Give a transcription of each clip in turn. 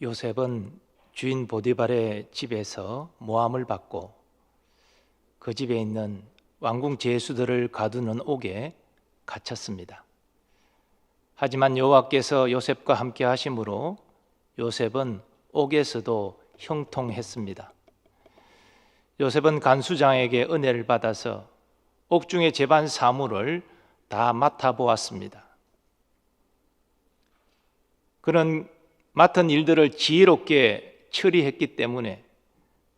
요셉은 주인 보디발의 집에서 모함을 받고 그 집에 있는 왕궁 제수들을 가두는 옥에 갇혔습니다. 하지만 여호와께서 요셉과 함께 하심으로 요셉은 옥에서도 형통했습니다. 요셉은 간수장에게 은혜를 받아서 옥중의 제반 사물을 다 맡아보았습니다. 그는 맡은 일들을 지혜롭게 처리했기 때문에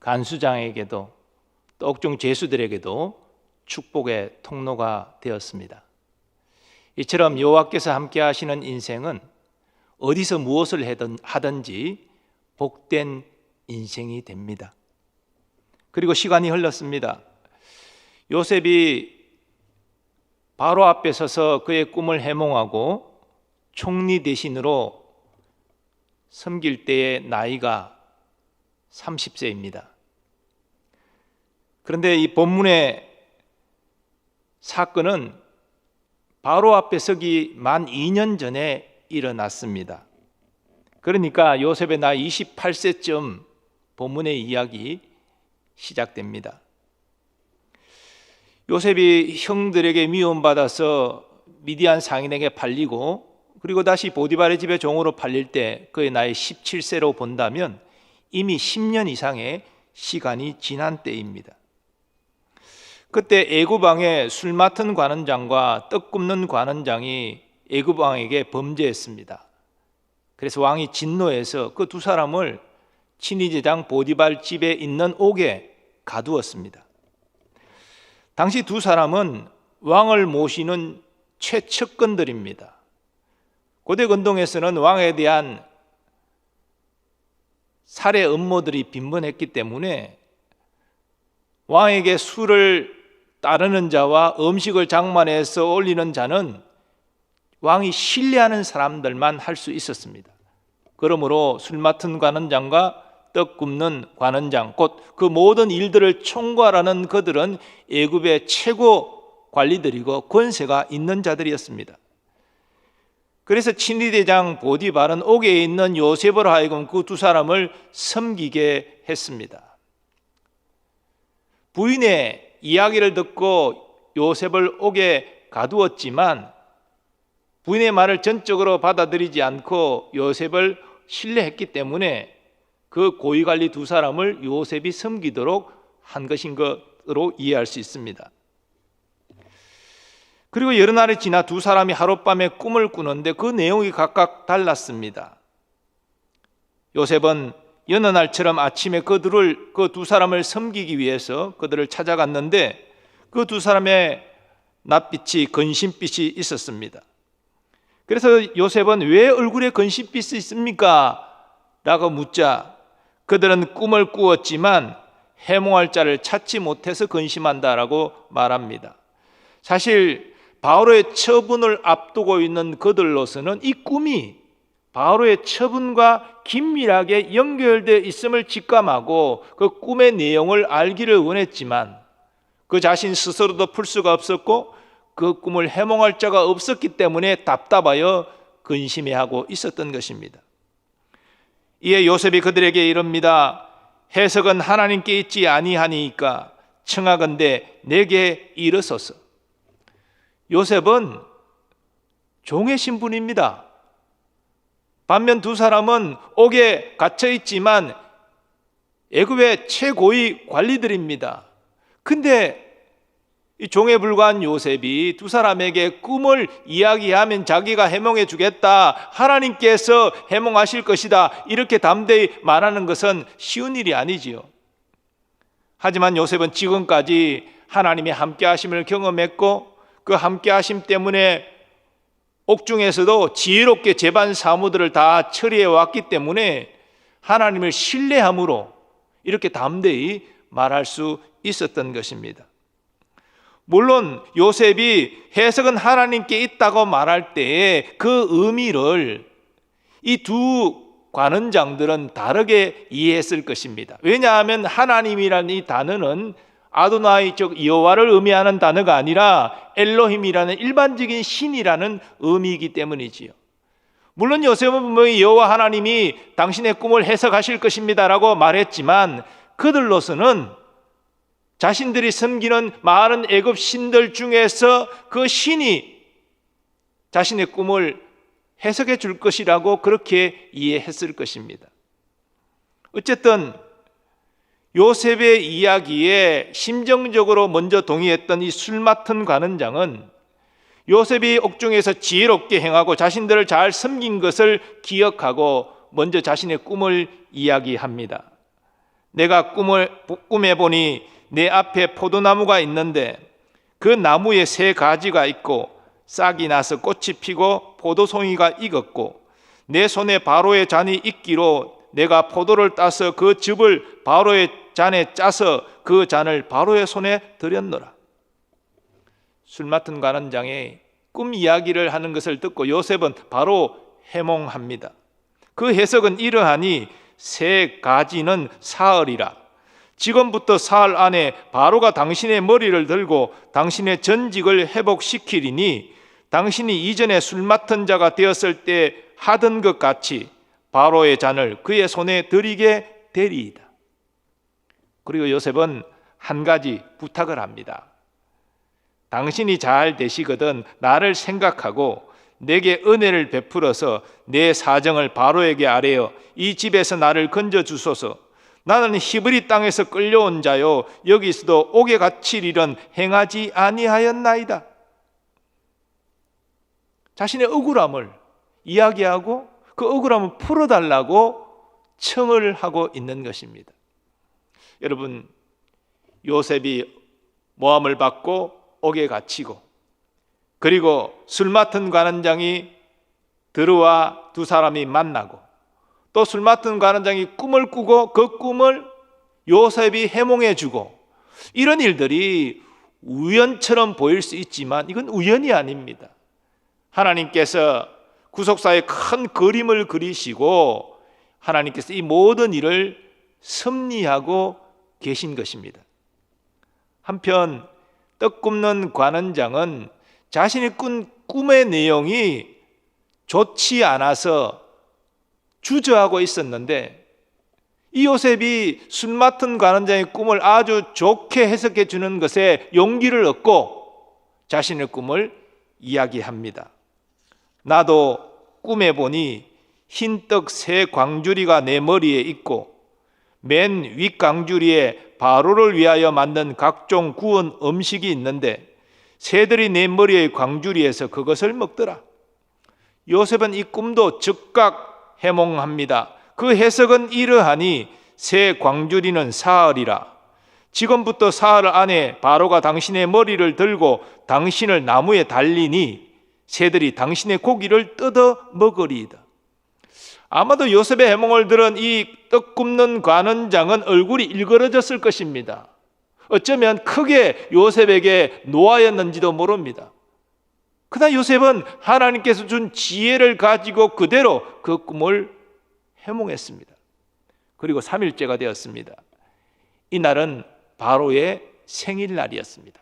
간수장에게도 또 옥중 제수들에게도 축복의 통로가 되었습니다. 이처럼 여호와께서 함께 하시는 인생은 어디서 무엇을 하든지 복된 인생이 됩니다. 그리고 시간이 흘렀습니다. 요셉이 바로 앞에 서서 그의 꿈을 해몽하고 총리 대신으로 섬길 때의 나이가 30세입니다. 그런데 이 본문의 사건은 바로 앞에 서기 만 2년 전에 일어났습니다. 그러니까 요셉의 나이 28세쯤 본문의 이야기 시작됩니다. 요셉이 형들에게 미움받아서 미디안 상인에게 팔리고 그리고 다시 보디발의 집에 종으로 팔릴 때 그의 나이 17세로 본다면 이미 10년 이상의 시간이 지난 때입니다. 그때 애굽왕의 술 맡은 관원장과 떡 굽는 관원장이 애굽왕에게 범죄했습니다. 그래서 왕이 진노해서 그 두 사람을 친위제장 보디발 집에 있는 옥에 가두었습니다. 당시 두 사람은 왕을 모시는 최측근들입니다. 고대 근동에서는 왕에 대한 살해 음모들이 빈번했기 때문에 왕에게 술을 따르는 자와 음식을 장만해서 올리는 자는 왕이 신뢰하는 사람들만 할 수 있었습니다. 그러므로 술 맡은 관원장과 떡 굽는 관원장, 곧 그 모든 일들을 총괄하는 그들은 애굽의 최고 관리들이고 권세가 있는 자들이었습니다. 그래서 친위대장 보디발은 옥에 있는 요셉으로 하여금 그 두 사람을 섬기게 했습니다. 부인의 이야기를 듣고 요셉을 옥에 가두었지만 부인의 말을 전적으로 받아들이지 않고 요셉을 신뢰했기 때문에 그 고위관리 두 사람을 요셉이 섬기도록 한 것인 것으로 이해할 수 있습니다. 그리고 여러 날이 지나 두 사람이 하룻밤에 꿈을 꾸는데 그 내용이 각각 달랐습니다. 요셉은 여느 날처럼 아침에 그 두 사람을 섬기기 위해서 그들을 찾아갔는데 그 두 사람의 낯빛이 근심빛이 있었습니다. 그래서 요셉은 왜 얼굴에 근심빛이 있습니까? 라고 묻자 그들은 꿈을 꾸었지만 해몽할 자를 찾지 못해서 근심한다라고 말합니다. 사실 바로의 처분을 앞두고 있는 그들로서는 이 꿈이 바로의 처분과 긴밀하게 연결되어 있음을 직감하고 그 꿈의 내용을 알기를 원했지만 그 자신 스스로도 풀 수가 없었고 그 꿈을 해몽할 자가 없었기 때문에 답답하여 근심해하고 있었던 것입니다. 이에 요셉이 그들에게 이릅니다. 해석은 하나님께 있지 아니하니까 청하건대 내게 이르소서. 요셉은 종의 신분입니다. 반면 두 사람은 옥에 갇혀 있지만 애굽의 최고위 관리들입니다. 근데 이 종에 불과한 요셉이 두 사람에게 꿈을 이야기하면 자기가 해몽해 주겠다, 하나님께서 해몽하실 것이다, 이렇게 담대히 말하는 것은 쉬운 일이 아니지요. 하지만 요셉은 지금까지 하나님의 함께하심을 경험했고 그 함께하심 때문에 옥중에서도 지혜롭게 제반 사무들을 다 처리해 왔기 때문에 하나님을 신뢰함으로 이렇게 담대히 말할 수 있었던 것입니다. 물론 요셉이 해석은 하나님께 있다고 말할 때에 그 의미를 이 두 관원장들은 다르게 이해했을 것입니다. 왜냐하면 하나님이라는 이 단어는 아도나이 즉 여호와를 의미하는 단어가 아니라 엘로힘이라는 일반적인 신이라는 의미이기 때문이지요. 물론 요셉은 분명히 여호와 하나님이 당신의 꿈을 해석하실 것입니다라고 말했지만 그들로서는 자신들이 섬기는 많은 애굽 신들 중에서 그 신이 자신의 꿈을 해석해 줄 것이라고 그렇게 이해했을 것입니다. 어쨌든 요셉의 이야기에 심정적으로 먼저 동의했던 이 술 맡은 관원장은 요셉이 옥중에서 지혜롭게 행하고 자신들을 잘 섬긴 것을 기억하고 먼저 자신의 꿈을 이야기합니다. 내가 꿈에 보니 내 앞에 포도나무가 있는데 그 나무에 새 가지가 있고 싹이 나서 꽃이 피고 포도송이가 익었고 내 손에 바로의 잔이 있기로 내가 포도를 따서 그 즙을 바로의 잔에 짜서 그 잔을 바로의 손에 드렸노라. 술 맡은 관원장의 꿈 이야기를 하는 것을 듣고 요셉은 바로 해몽합니다. 그 해석은 이러하니 새 가지는 사흘이라. 지금부터 사흘 안에 바로가 당신의 머리를 들고 당신의 전직을 회복시키리니 당신이 이전에 술 맡은 자가 되었을 때 하던 것 같이 바로의 잔을 그의 손에 드리게 되리이다. 그리고 요셉은 한 가지 부탁을 합니다. 당신이 잘 되시거든 나를 생각하고 내게 은혜를 베풀어서 내 사정을 바로에게 아뢰어 이 집에서 나를 건져 주소서. 나는 히브리 땅에서 끌려온 자요 여기서도 옥에 갇힐 일은 행하지 아니하였나이다. 자신의 억울함을 이야기하고 그 억울함을 풀어달라고 청을 하고 있는 것입니다. 여러분, 요셉이 모함을 받고 옥에 갇히고 그리고 술 맡은 관원장이 들어와 두 사람이 만나고 또 술 맡은 관원장이 꿈을 꾸고 그 꿈을 요셉이 해몽해 주고 이런 일들이 우연처럼 보일 수 있지만 이건 우연이 아닙니다. 하나님께서 구속사의 큰 그림을 그리시고 하나님께서 이 모든 일을 섭리하고 계신 것입니다. 한편 떡 굽는 관원장은 자신이 꾼 꿈의 내용이 좋지 않아서 주저하고 있었는데 이 요셉이 술 맡은 관원장의 꿈을 아주 좋게 해석해 주는 것에 용기를 얻고 자신의 꿈을 이야기합니다. 나도 꿈에 보니 흰떡 세 광주리가 내 머리에 있고 맨 윗광주리에 바로를 위하여 만든 각종 구운 음식이 있는데 새들이 내 머리의 광주리에서 그것을 먹더라. 요셉은 이 꿈도 즉각 해몽합니다. 그 해석은 이러하니 새 광주리는 사흘이라. 지금부터 사흘 안에 바로가 당신의 머리를 들고 당신을 나무에 달리니 새들이 당신의 고기를 뜯어 먹으리이다. 아마도 요셉의 해몽을 들은 이 떡 굽는 관원장은 얼굴이 일그러졌을 것입니다. 어쩌면 크게 요셉에게 노하였는지도 모릅니다. 그러나 요셉은 하나님께서 준 지혜를 가지고 그대로 그 꿈을 해몽했습니다. 그리고 3일째가 되었습니다. 이날은 바로의 생일날이었습니다.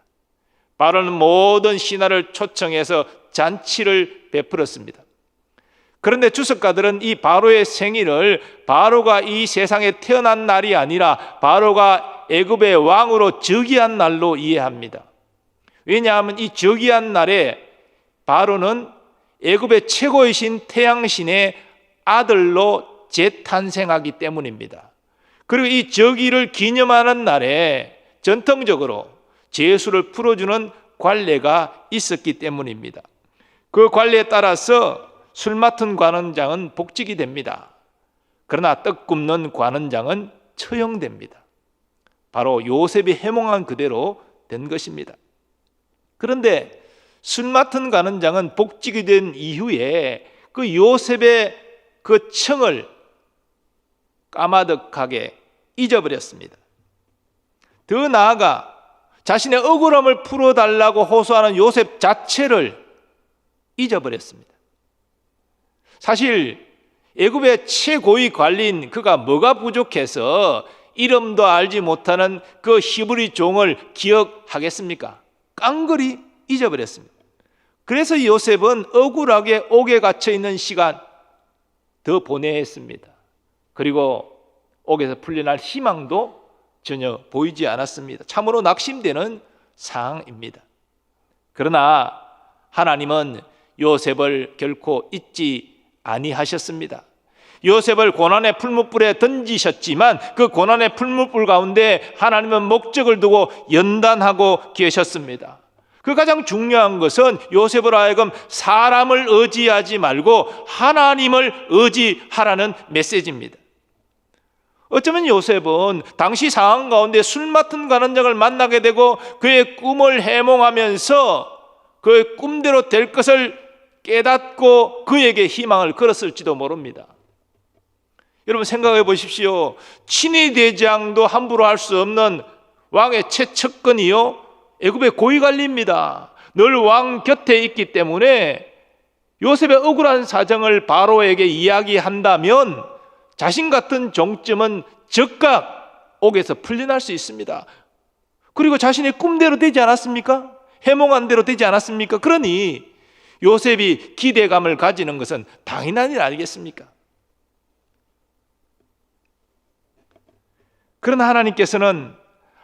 바로는 모든 신하를 초청해서 잔치를 베풀었습니다. 그런데 주석가들은 이 바로의 생일을 바로가 이 세상에 태어난 날이 아니라 바로가 애굽의 왕으로 즉위한 날로 이해합니다. 왜냐하면 이 즉위한 날에 바로는 애굽의 최고의 신 태양신의 아들로 재탄생하기 때문입니다. 그리고 이 즉위를 기념하는 날에 전통적으로 제수를 풀어주는 관례가 있었기 때문입니다. 그 관례에 따라서 술 맡은 관원장은 복직이 됩니다. 그러나 떡 굽는 관원장은 처형됩니다. 바로 요셉이 해몽한 그대로 된 것입니다. 그런데 술 맡은 관원장은 복직이 된 이후에 그 요셉의 그 청을 까마득하게 잊어버렸습니다. 더 나아가 자신의 억울함을 풀어달라고 호소하는 요셉 자체를 잊어버렸습니다. 사실 애굽의 최고위 관리인 그가 뭐가 부족해서 이름도 알지 못하는 그 히브리 종을 기억하겠습니까? 깡그리 잊어버렸습니다. 그래서 요셉은 억울하게 옥에 갇혀 있는 시간 더 보내했습니다. 그리고 옥에서 풀려날 희망도 전혀 보이지 않았습니다. 참으로 낙심되는 상황입니다. 그러나 하나님은 요셉을 결코 잊지 아니하셨습니다. 요셉을 고난의 풀무불에 던지셨지만 그 고난의 풀무불 가운데 하나님은 목적을 두고 연단하고 계셨습니다. 그 가장 중요한 것은 요셉으로 하여금 사람을 의지하지 말고 하나님을 의지하라는 메시지입니다. 어쩌면 요셉은 당시 상황 가운데 술 맡은 가난자를 만나게 되고 그의 꿈을 해몽하면서 그의 꿈대로 될 것을 깨닫고 그에게 희망을 걸었을지도 모릅니다. 여러분 생각해 보십시오. 친위 대장도 함부로 할 수 없는 왕의 최측근이요 애굽의 고위관리입니다. 늘 왕 곁에 있기 때문에 요셉의 억울한 사정을 바로에게 이야기한다면 자신 같은 종점은 즉각 옥에서 풀려날 수 있습니다. 그리고 자신의 꿈대로 되지 않았습니까? 해몽한 대로 되지 않았습니까? 그러니 요셉이 기대감을 가지는 것은 당연한 일 아니겠습니까? 그러나 하나님께서는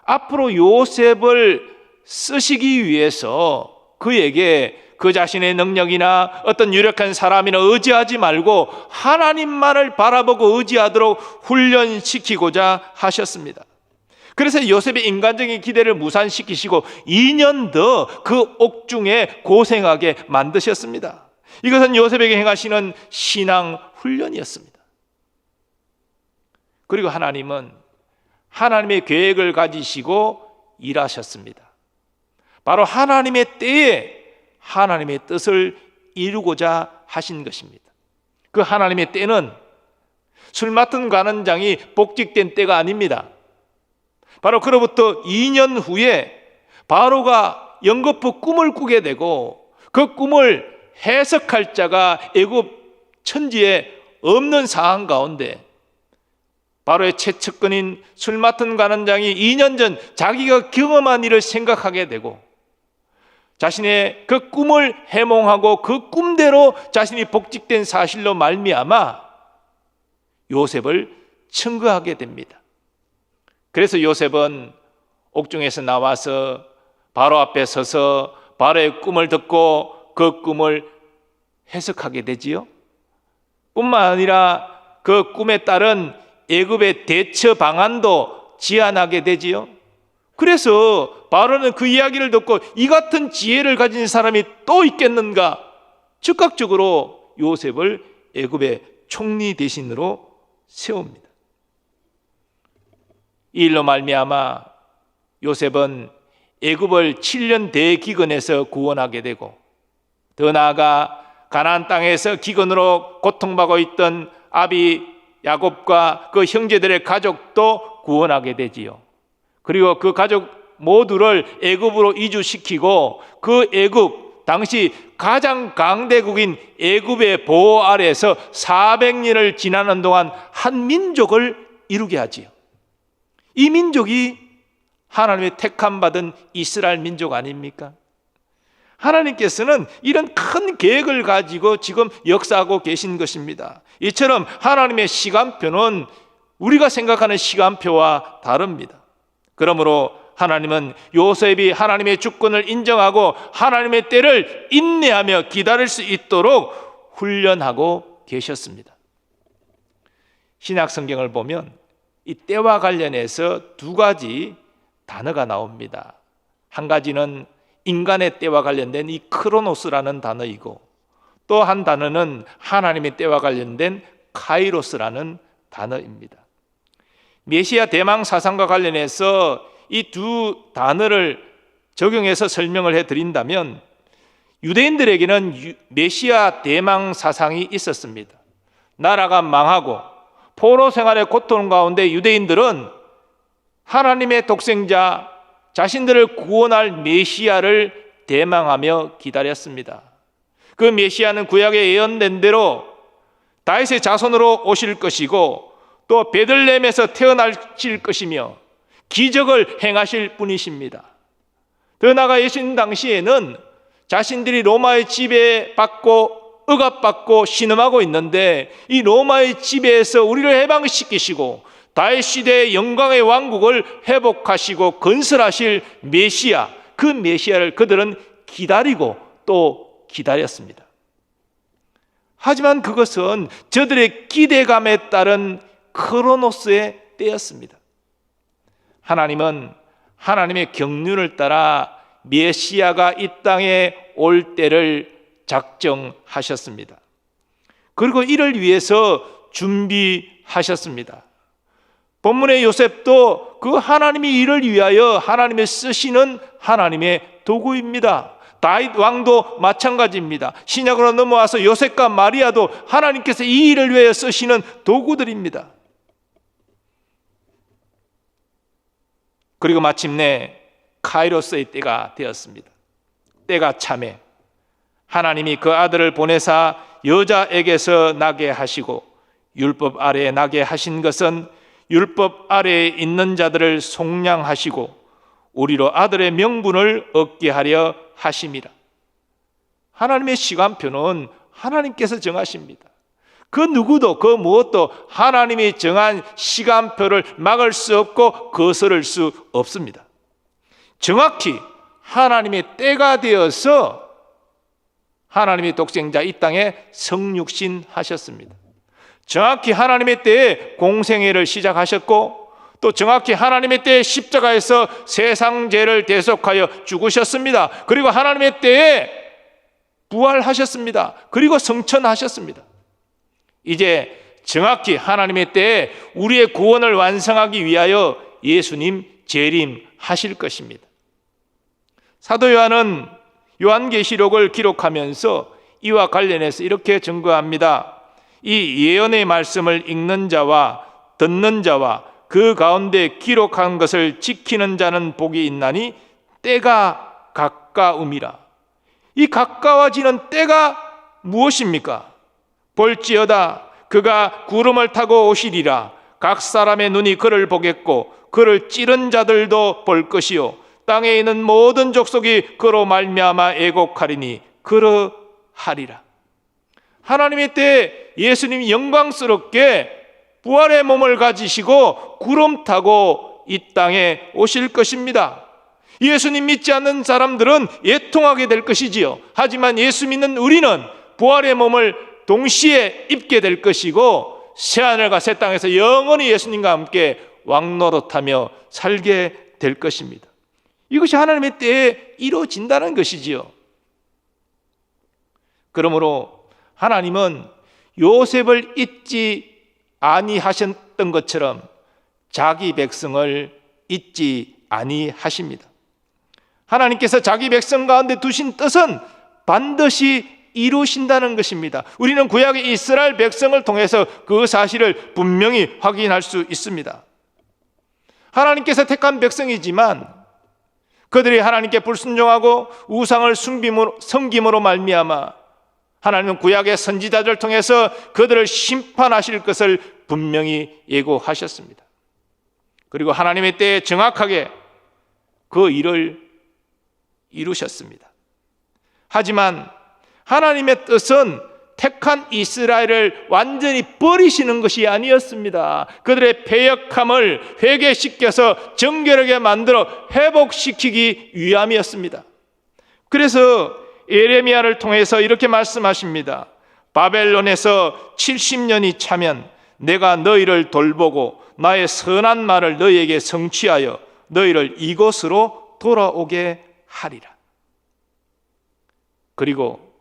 앞으로 요셉을 쓰시기 위해서 그에게 그 자신의 능력이나 어떤 유력한 사람이나 의지하지 말고 하나님만을 바라보고 의지하도록 훈련시키고자 하셨습니다. 그래서 요셉의 인간적인 기대를 무산시키시고 2년 더 그 옥중에 고생하게 만드셨습니다. 이것은 요셉에게 행하시는 신앙 훈련이었습니다. 그리고 하나님은 하나님의 계획을 가지시고 일하셨습니다. 바로 하나님의 때에 하나님의 뜻을 이루고자 하신 것입니다. 그 하나님의 때는 술 맡은 관원장이 복직된 때가 아닙니다. 바로 그로부터 2년 후에 바로가 연거푸 꿈을 꾸게 되고 그 꿈을 해석할 자가 애굽 천지에 없는 상황 가운데 바로의 최측근인 술 맡은 관원장이 2년 전 자기가 경험한 일을 생각하게 되고 자신의 그 꿈을 해몽하고 그 꿈대로 자신이 복직된 사실로 말미암아 요셉을 청구하게 됩니다. 그래서 요셉은 옥중에서 나와서 바로 앞에 서서 바로의 꿈을 듣고 그 꿈을 해석하게 되지요. 뿐만 아니라 그 꿈에 따른 애굽의 대처 방안도 제안하게 되지요. 그래서 바로는 그 이야기를 듣고 이 같은 지혜를 가진 사람이 또 있겠는가? 즉각적으로 요셉을 애굽의 총리 대신으로 세웁니다. 이 일로 말미암아 요셉은 애굽을 7년 대기근에서 구원하게 되고 더 나아가 가나안 땅에서 기근으로 고통받고 있던 아비 야곱과 그 형제들의 가족도 구원하게 되지요. 그리고 그 가족 모두를 애굽으로 이주시키고 그 애굽 당시 가장 강대국인 애굽의 보호 아래에서 400년을 지나는 동안 한 민족을 이루게 하지요. 이 민족이 하나님의 택함 받은 이스라엘 민족 아닙니까? 하나님께서는 이런 큰 계획을 가지고 지금 역사하고 계신 것입니다. 이처럼 하나님의 시간표는 우리가 생각하는 시간표와 다릅니다. 그러므로 하나님은 요셉이 하나님의 주권을 인정하고 하나님의 때를 인내하며 기다릴 수 있도록 훈련하고 계셨습니다. 신약 성경을 보면 이 때와 관련해서 두 가지 단어가 나옵니다. 한 가지는 인간의 때와 관련된 이 크로노스라는 단어이고 또 한 단어는 하나님의 때와 관련된 카이로스라는 단어입니다. 메시아 대망 사상과 관련해서 이 두 단어를 적용해서 설명을 해드린다면 유대인들에게는 메시아 대망 사상이 있었습니다. 나라가 망하고 포로 생활의 고통 가운데 유대인들은 하나님의 독생자 자신들을 구원할 메시아를 대망하며 기다렸습니다. 그 메시아는 구약에 예언된 대로 다윗의 자손으로 오실 것이고 또 베들레헴에서 태어나실 것이며 기적을 행하실 분이십니다. 더 나아가 예수님 당시에는 자신들이 로마의 지배받고 억압받고 신음하고 있는데 이 로마의 지배에서 우리를 해방시키시고 다윗 시대의 영광의 왕국을 회복하시고 건설하실 메시아, 그 메시아를 그들은 기다리고 또 기다렸습니다. 하지만 그것은 저들의 기대감에 따른 크로노스의 때였습니다. 하나님은 하나님의 경륜을 따라 메시아가 이 땅에 올 때를 작정하셨습니다. 그리고 이를 위해서 준비하셨습니다. 본문의 요셉도 그 하나님이 이를 위하여 하나님의 쓰시는 하나님의 도구입니다. 다윗 왕도 마찬가지입니다. 신약으로 넘어와서 요셉과 마리아도 하나님께서 이 일을 위하여 쓰시는 도구들입니다. 그리고 마침내 카이로스의 때가 되었습니다. 때가 참에 하나님이 그 아들을 보내사 여자에게서 나게 하시고 율법 아래에 나게 하신 것은 율법 아래에 있는 자들을 속량하시고 우리로 아들의 명분을 얻게 하려 하심이라. 하나님의 시간표는 하나님께서 정하십니다. 그 누구도 그 무엇도 하나님이 정한 시간표를 막을 수 없고 거스를 수 없습니다. 정확히 하나님의 때가 되어서 하나님의 독생자 이 땅에 성육신 하셨습니다. 정확히 하나님의 때에 공생애를 시작하셨고 또 정확히 하나님의 때에 십자가에서 세상 죄를 대속하여 죽으셨습니다. 그리고 하나님의 때에 부활하셨습니다. 그리고 성천하셨습니다. 이제 정확히 하나님의 때에 우리의 구원을 완성하기 위하여 예수님 재림하실 것입니다. 사도 요한은 요한계시록을 기록하면서 이와 관련해서 이렇게 증거합니다. 이 예언의 말씀을 읽는 자와 듣는 자와 그 가운데 기록한 것을 지키는 자는 복이 있나니 때가 가까움이라. 이 가까워지는 때가 무엇입니까? 볼지어다 그가 구름을 타고 오시리라. 각 사람의 눈이 그를 보겠고 그를 찌른 자들도 볼 것이요 땅에 있는 모든 족속이 그로 말미암아 애곡하리니 그러하리라. 하나님의 때에 예수님이 영광스럽게 부활의 몸을 가지시고 구름 타고 이 땅에 오실 것입니다. 예수님 믿지 않는 사람들은 애통하게 될 것이지요. 하지만 예수 믿는 우리는 부활의 몸을 동시에 입게 될 것이고 새하늘과 새 땅에서 영원히 예수님과 함께 왕노릇하며 살게 될 것입니다. 이것이 하나님의 때에 이루어진다는 것이지요. 그러므로 하나님은 요셉을 잊지 아니하셨던 것처럼 자기 백성을 잊지 아니하십니다. 하나님께서 자기 백성 가운데 두신 뜻은 반드시 이루신다는 것입니다. 우리는 구약의 이스라엘 백성을 통해서 그 사실을 분명히 확인할 수 있습니다. 하나님께서 택한 백성이지만 그들이 하나님께 불순종하고 우상을 섬김으로 말미암아 하나님은 구약의 선지자들을 통해서 그들을 심판하실 것을 분명히 예고하셨습니다. 그리고 하나님의 때에 정확하게 그 일을 이루셨습니다. 하지만 하나님의 뜻은 택한 이스라엘을 완전히 버리시는 것이 아니었습니다. 그들의 패역함을 회개시켜서 정결하게 만들어 회복시키기 위함이었습니다. 그래서 예레미야를 통해서 이렇게 말씀하십니다. 바벨론에서 70년이 차면 내가 너희를 돌보고 나의 선한 말을 너희에게 성취하여 너희를 이곳으로 돌아오게 하리라. 그리고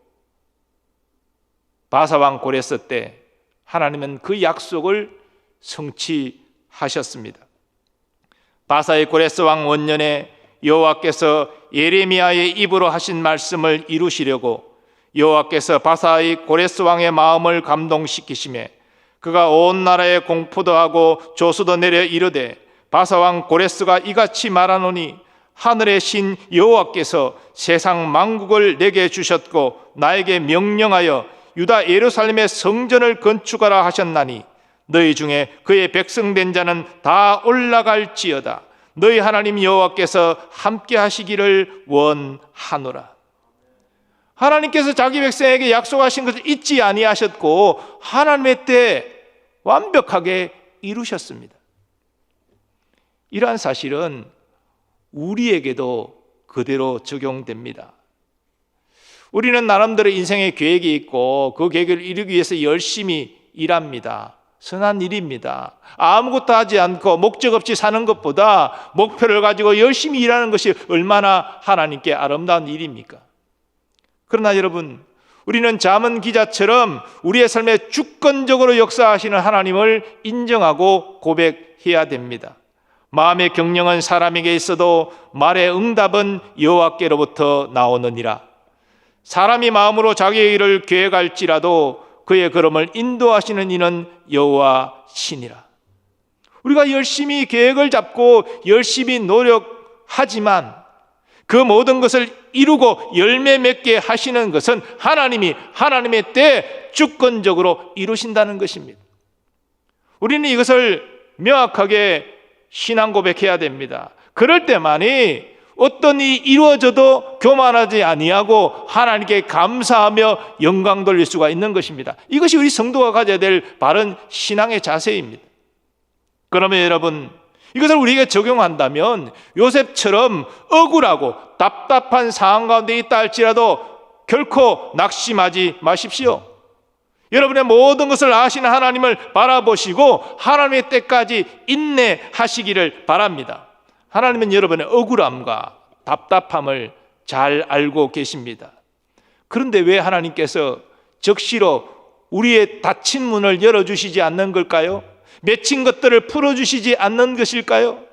바사왕 고레스 때 하나님은 그 약속을 성취하셨습니다. 바사의 고레스 왕 원년에 여호와께서 예레미야의 입으로 하신 말씀을 이루시려고 여호와께서 바사의 고레스 왕의 마음을 감동시키시매 그가 온 나라에 공포도 하고 조수도 내려 이르되 바사 왕 고레스가 이같이 말하노니 하늘의 신 여호와께서 세상 만국을 내게 주셨고 나에게 명령하여 유다 예루살렘의 성전을 건축하라 하셨나니 너희 중에 그의 백성된 자는 다 올라갈지어다. 너희 하나님 여호와께서 함께 하시기를 원하노라. 하나님께서 자기 백성에게 약속하신 것을 잊지 아니하셨고 하나님의 때 완벽하게 이루셨습니다. 이러한 사실은 우리에게도 그대로 적용됩니다. 우리는 나름대로 인생의 계획이 있고 그 계획을 이루기 위해서 열심히 일합니다. 선한 일입니다. 아무것도 하지 않고 목적 없이 사는 것보다 목표를 가지고 열심히 일하는 것이 얼마나 하나님께 아름다운 일입니까? 그러나 여러분, 우리는 잠언 기자처럼 우리의 삶에 주권적으로 역사하시는 하나님을 인정하고 고백해야 됩니다. 마음의 경영은 사람에게 있어도 말의 응답은 여호와께로부터 나오느니라. 사람이 마음으로 자기의 일을 계획할지라도 그의 걸음을 인도하시는 이는 여호와 신이라. 우리가 열심히 계획을 잡고 열심히 노력하지만 그 모든 것을 이루고 열매 맺게 하시는 것은 하나님이 하나님의 때 주권적으로 이루신다는 것입니다. 우리는 이것을 명확하게 신앙 고백해야 됩니다. 그럴 때만이 어떤 일이 이루어져도 교만하지 아니하고 하나님께 감사하며 영광 돌릴 수가 있는 것입니다. 이것이 우리 성도가 가져야 될 바른 신앙의 자세입니다. 그러면 여러분, 이것을 우리에게 적용한다면 요셉처럼 억울하고 답답한 상황 가운데 있다 할지라도 결코 낙심하지 마십시오. 여러분의 모든 것을 아시는 하나님을 바라보시고 하나님의 때까지 인내하시기를 바랍니다. 하나님은 여러분의 억울함과 답답함을 잘 알고 계십니다. 그런데 왜 하나님께서 적시로 우리의 닫힌 문을 열어주시지 않는 걸까요? 맺힌 것들을 풀어주시지 않는 것일까요?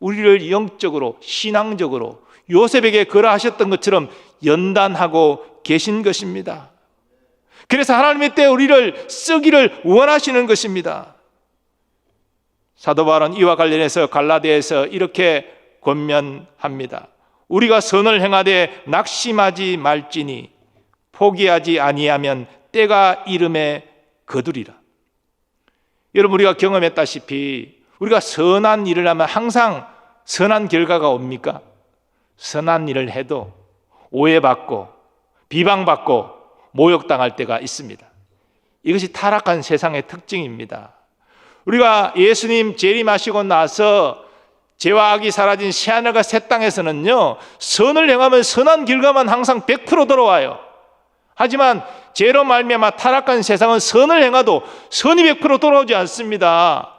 우리를 영적으로 신앙적으로 요셉에게 그러하셨던 것처럼 연단하고 계신 것입니다. 그래서 하나님의 때 우리를 쓰기를 원하시는 것입니다. 사도 바울은 이와 관련해서 갈라디아에서 이렇게 권면합니다. 우리가 선을 행하되 낙심하지 말지니 포기하지 아니하면 때가 이름에 거두리라. 여러분, 우리가 경험했다시피 우리가 선한 일을 하면 항상 선한 결과가 옵니까? 선한 일을 해도 오해받고 비방받고 모욕당할 때가 있습니다. 이것이 타락한 세상의 특징입니다. 우리가 예수님 재림하시고 나서 죄와 악이 사라진 새하늘과 새 땅에서는요, 선을 행하면 선한 결과만 항상 100% 돌아와요. 하지만 죄로 말미암아 타락한 세상은 선을 행해도 선이 100% 돌아오지 않습니다.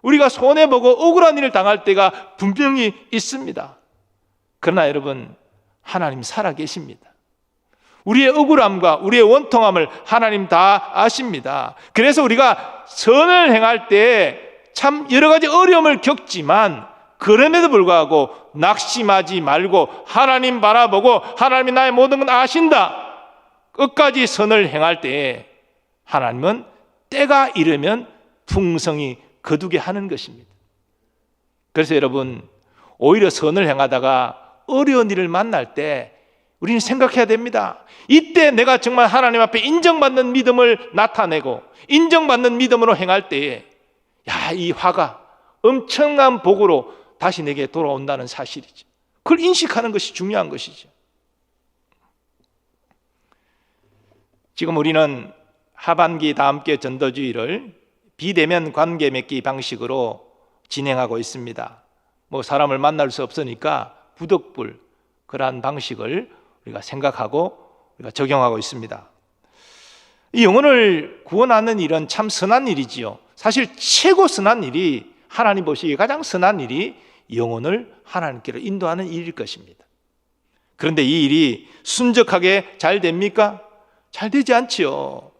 우리가 손해보고 억울한 일을 당할 때가 분명히 있습니다. 그러나 여러분, 하나님 살아계십니다. 우리의 억울함과 우리의 원통함을 하나님 다 아십니다. 그래서 우리가 선을 행할 때 참 여러 가지 어려움을 겪지만 그럼에도 불구하고 낙심하지 말고 하나님 바라보고 하나님이 나의 모든 걸 아신다, 끝까지 선을 행할 때 하나님은 때가 이르면 풍성히 거두게 하는 것입니다. 그래서 여러분, 오히려 선을 행하다가 어려운 일을 만날 때 우리는 생각해야 됩니다. 이때 내가 정말 하나님 앞에 인정받는 믿음을 나타내고 인정받는 믿음으로 행할 때에 이 화가 엄청난 복으로 다시 내게 돌아온다는 사실이죠. 그걸 인식하는 것이 중요한 것이죠. 지금 우리는 하반기 다함께 전도주의를 비대면 관계 맺기 방식으로 진행하고 있습니다. 사람을 만날 수 없으니까 부덕불, 그러한 방식을 우리가 생각하고 우리가 적용하고 있습니다. 이 영혼을 구원하는 일은 참 선한 일이지요. 사실 최고 선한 일이, 하나님 보시기에 가장 선한 일이 영혼을 하나님께로 인도하는 일일 것입니다. 그런데 이 일이 순적하게 잘 됩니까? 잘 되지 않지요.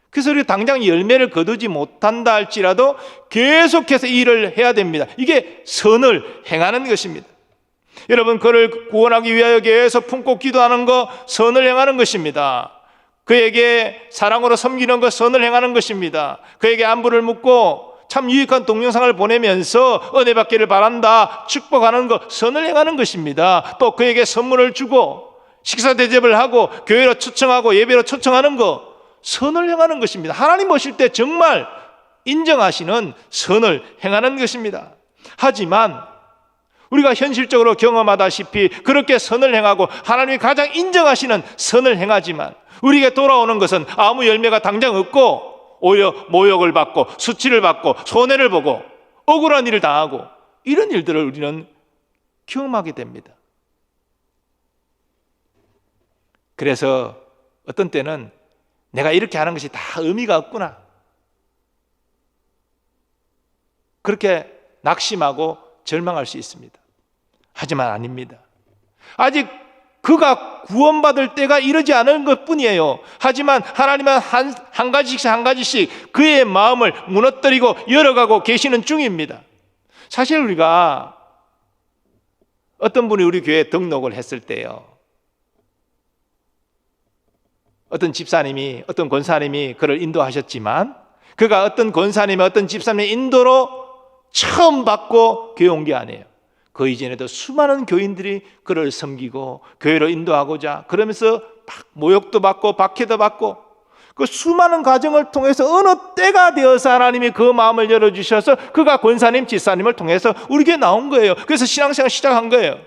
그래서 우리가 당장 열매를 거두지 못한다 할지라도 계속해서 이 일을 해야 됩니다. 이게 선을 행하는 것입니다. 여러분, 그를 구원하기 위하여 계속 품고 기도하는 것, 선을 행하는 것입니다. 그에게 사랑으로 섬기는 것, 선을 행하는 것입니다. 그에게 안부를 묻고 참 유익한 동영상을 보내면서 은혜 받기를 바란다, 축복하는 것, 선을 행하는 것입니다. 또 그에게 선물을 주고 식사 대접을 하고 교회로 초청하고 예배로 초청하는 것, 선을 행하는 것입니다. 하나님 보실 때 정말 인정하시는 선을 행하는 것입니다. 하지만 우리가 현실적으로 경험하다시피 그렇게 선을 행하고 하나님이 가장 인정하시는 선을 행하지만 우리에게 돌아오는 것은 아무 열매가 당장 없고 오히려 모욕을 받고 수치를 받고 손해를 보고 억울한 일을 당하고 이런 일들을 우리는 경험하게 됩니다. 그래서 어떤 때는 내가 이렇게 하는 것이 다 의미가 없구나, 그렇게 낙심하고 절망할 수 있습니다. 하지만 아닙니다. 아직 그가 구원받을 때가 이르지 않은 것뿐이에요. 하지만 하나님은 한 가지씩 그의 마음을 무너뜨리고 열어가고 계시는 중입니다. 사실 우리가 어떤 분이 우리 교회에 등록을 했을 때요, 어떤 집사님이, 어떤 권사님이 그를 인도하셨지만 그가 어떤 권사님의 어떤 집사님의 인도로 처음 받고 교회 온 게 아니에요. 그 이전에도 수많은 교인들이 그를 섬기고 교회로 인도하고자 그러면서 모욕도 받고 박해도 받고 그 수많은 과정을 통해서 어느 때가 되어서 하나님이 그 마음을 열어주셔서 그가 권사님, 집사님을 통해서 우리 교회에 나온 거예요. 그래서 신앙생활 시작한 거예요.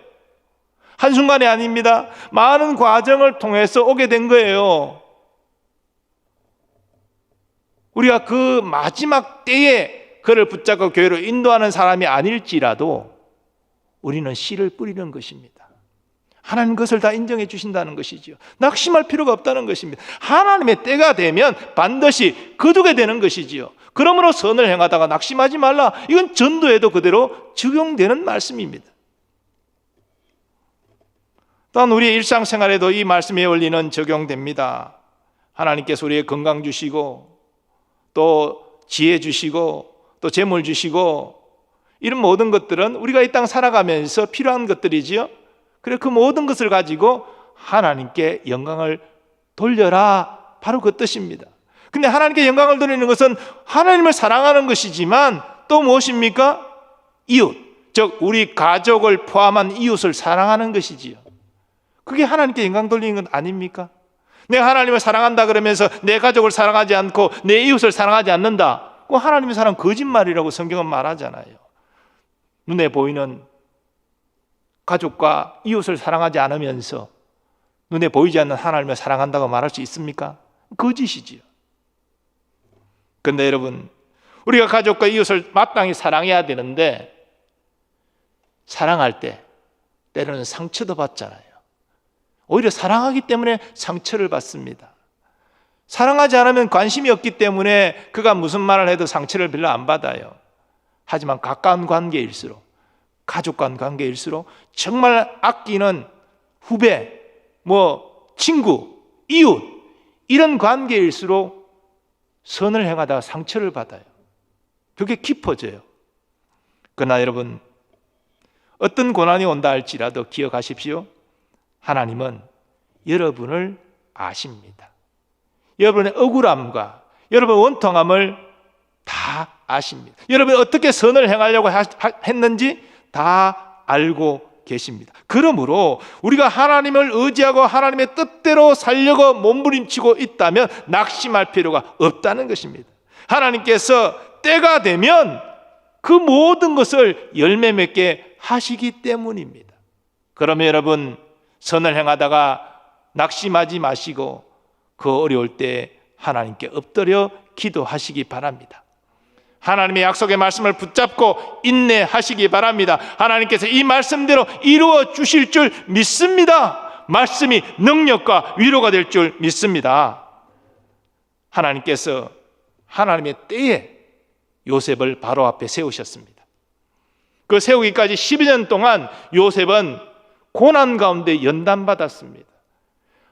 한순간이 아닙니다. 많은 과정을 통해서 오게 된 거예요. 우리가 그 마지막 때에 그를 붙잡고 교회로 인도하는 사람이 아닐지라도 우리는 씨를 뿌리는 것입니다. 하나님 그것을 다 인정해 주신다는 것이죠. 낙심할 필요가 없다는 것입니다. 하나님의 때가 되면 반드시 거두게 되는 것이지요. 그러므로 선을 행하다가 낙심하지 말라. 이건 전도에도 그대로 적용되는 말씀입니다. 또한 우리의 일상생활에도 이 말씀의 원리는 적용됩니다. 하나님께서 우리의 건강 주시고 또 지혜 주시고 또 재물 주시고 이런 모든 것들은 우리가 이 땅 살아가면서 필요한 것들이지요. 그래 그 모든 것을 가지고 하나님께 영광을 돌려라, 바로 그 뜻입니다. 근데 하나님께 영광을 돌리는 것은 하나님을 사랑하는 것이지만 또 무엇입니까? 이웃, 즉 우리 가족을 포함한 이웃을 사랑하는 것이지요. 그게 하나님께 영광 돌리는 것 아닙니까? 내가 하나님을 사랑한다 그러면서 내 가족을 사랑하지 않고 내 이웃을 사랑하지 않는다, 그 하나님의 사랑 거짓말이라고 성경은 말하잖아요. 눈에 보이는 가족과 이웃을 사랑하지 않으면서 눈에 보이지 않는 하나님을 사랑한다고 말할 수 있습니까? 거짓이지요. 그런데 여러분, 우리가 가족과 이웃을 마땅히 사랑해야 되는데 사랑할 때 때로는 상처도 받잖아요. 오히려 사랑하기 때문에 상처를 받습니다. 사랑하지 않으면 관심이 없기 때문에 그가 무슨 말을 해도 상처를 별로 안 받아요. 하지만 가까운 관계일수록, 가족 간 관계일수록 정말 아끼는 후배, 친구, 이웃 이런 관계일수록 선을 행하다가 상처를 받아요. 그게 깊어져요. 그러나 여러분, 어떤 고난이 온다 할지라도 기억하십시오. 하나님은 여러분을 아십니다. 여러분의 억울함과 여러분의 원통함을 다 아십니다. 여러분이 어떻게 선을 행하려고 했는지 다 알고 계십니다. 그러므로 우리가 하나님을 의지하고 하나님의 뜻대로 살려고 몸부림치고 있다면 낙심할 필요가 없다는 것입니다. 하나님께서 때가 되면 그 모든 것을 열매 맺게 하시기 때문입니다. 그러면 여러분, 선을 행하다가 낙심하지 마시고 그 어려울 때 하나님께 엎드려 기도하시기 바랍니다. 하나님의 약속의 말씀을 붙잡고 인내하시기 바랍니다. 하나님께서 이 말씀대로 이루어 주실 줄 믿습니다. 말씀이 능력과 위로가 될 줄 믿습니다. 하나님께서 하나님의 때에 요셉을 바로 앞에 세우셨습니다. 그 세우기까지 12년 동안 요셉은 고난 가운데 연단받았습니다.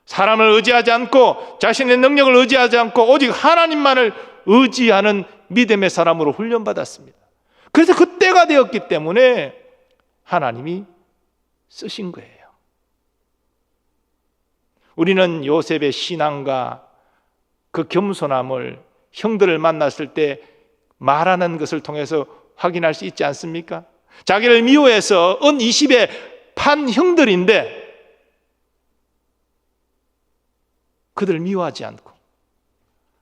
사람을 의지하지 않고 자신의 능력을 의지하지 않고 오직 하나님만을 의지하는 믿음의 사람으로 훈련받았습니다. 그래서 그때가 되었기 때문에 하나님이 쓰신 거예요. 우리는 요셉의 신앙과 그 겸손함을 형들을 만났을 때 말하는 것을 통해서 확인할 수 있지 않습니까? 자기를 미워해서 은 20에 판 형들인데 그들을 미워하지 않고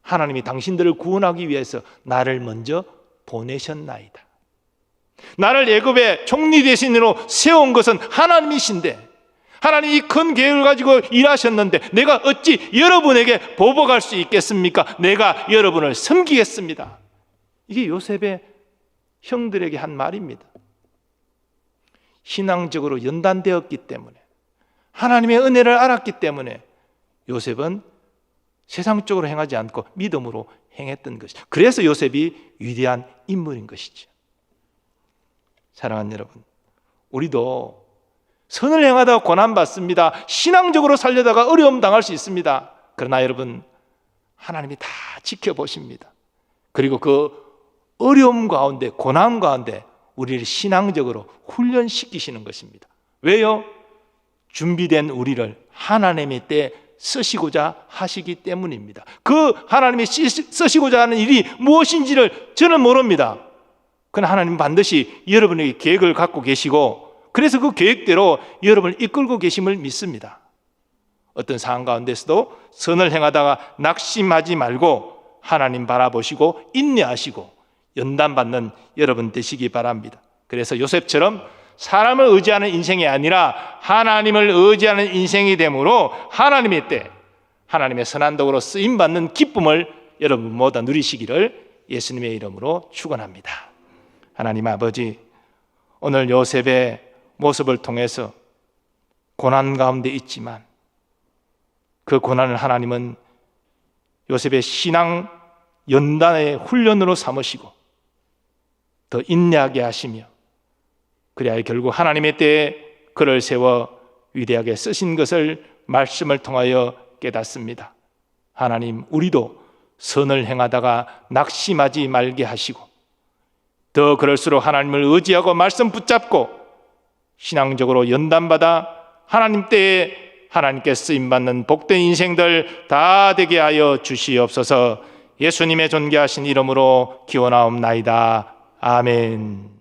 하나님이 당신들을 구원하기 위해서 나를 먼저 보내셨나이다. 나를 애굽의 총리 대신으로 세운 것은 하나님이신데, 하나님이 큰 계획을 가지고 일하셨는데 내가 어찌 여러분에게 보복할 수 있겠습니까? 내가 여러분을 섬기겠습니다. 이게 요셉의 형들에게 한 말입니다. 신앙적으로 연단되었기 때문에, 하나님의 은혜를 알았기 때문에 요셉은 세상적으로 행하지 않고 믿음으로 행했던 것이죠. 그래서 요셉이 위대한 인물인 것이죠. 사랑하는 여러분, 우리도 선을 행하다가 고난받습니다. 신앙적으로 살려다가 어려움 당할 수 있습니다. 그러나 여러분, 하나님이 다 지켜보십니다. 그리고 그 어려움 가운데, 고난 가운데 우리를 신앙적으로 훈련시키시는 것입니다. 왜요? 준비된 우리를 하나님의 때 쓰시고자 하시기 때문입니다. 그 하나님이 쓰시고자 하는 일이 무엇인지를 저는 모릅니다. 그러나 하나님 반드시 여러분에게 계획을 갖고 계시고, 그래서 그 계획대로 여러분을 이끌고 계심을 믿습니다. 어떤 상황 가운데서도 선을 행하다가 낙심하지 말고 하나님 바라보시고 인내하시고 연단받는 여러분 되시기 바랍니다. 그래서 요셉처럼 사람을 의지하는 인생이 아니라 하나님을 의지하는 인생이 되므로 하나님의 때, 하나님의 선한 도구로 쓰임받는 기쁨을 여러분 모두 누리시기를 예수님의 이름으로 축원합니다. 하나님 아버지, 오늘 요셉의 모습을 통해서 고난 가운데 있지만 그 고난을 하나님은 요셉의 신앙 연단의 훈련으로 삼으시고 더 인내하게 하시며, 그래야 결국 하나님의 때에 그를 세워 위대하게 쓰신 것을 말씀을 통하여 깨닫습니다. 하나님, 우리도 선을 행하다가 낙심하지 말게 하시고 더 그럴수록 하나님을 의지하고 말씀 붙잡고 신앙적으로 연단받아 하나님 때에 하나님께 쓰임받는 복된 인생들 다 되게 하여 주시옵소서. 예수님의 존귀하신 이름으로 기원하옵나이다. 아멘.